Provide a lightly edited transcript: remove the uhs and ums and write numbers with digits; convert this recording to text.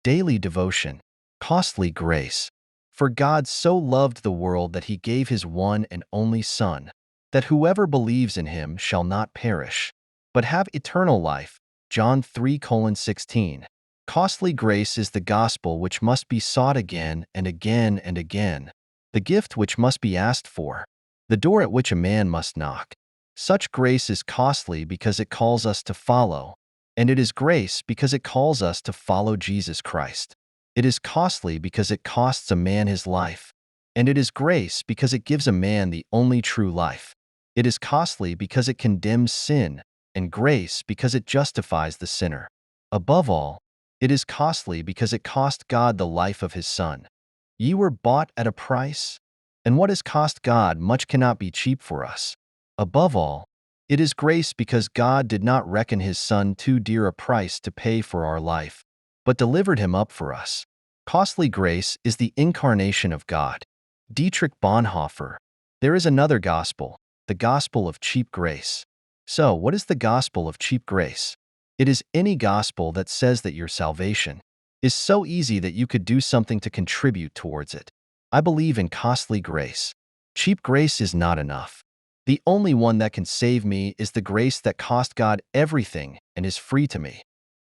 Daily devotion. Costly grace. For God so loved the world that he gave his one and only Son, that whoever believes in him shall not perish, but have eternal life. John 3:16. Costly grace is the gospel which must be sought again and again and again, the gift which must be asked for, the door at which a man must knock. Such grace is costly because it calls us to follow, and it is grace because it calls us to follow Jesus Christ. It is costly because it costs a man his life, and it is grace because it gives a man the only true life. It is costly because it condemns sin, and grace because it justifies the sinner. Above all, it is costly because it cost God the life of his Son. Ye were bought at a price, and what has cost God much cannot be cheap for us. Above all, it is grace because God did not reckon his Son too dear a price to pay for our life, but delivered him up for us. Costly grace is the incarnation of God. Dietrich Bonhoeffer. There is another gospel, the gospel of cheap grace. So, what is the gospel of cheap grace? It is any gospel that says that your salvation is so easy that you could do something to contribute towards it. I believe in costly grace. Cheap grace is not enough. The only one that can save me is the grace that cost God everything and is free to me.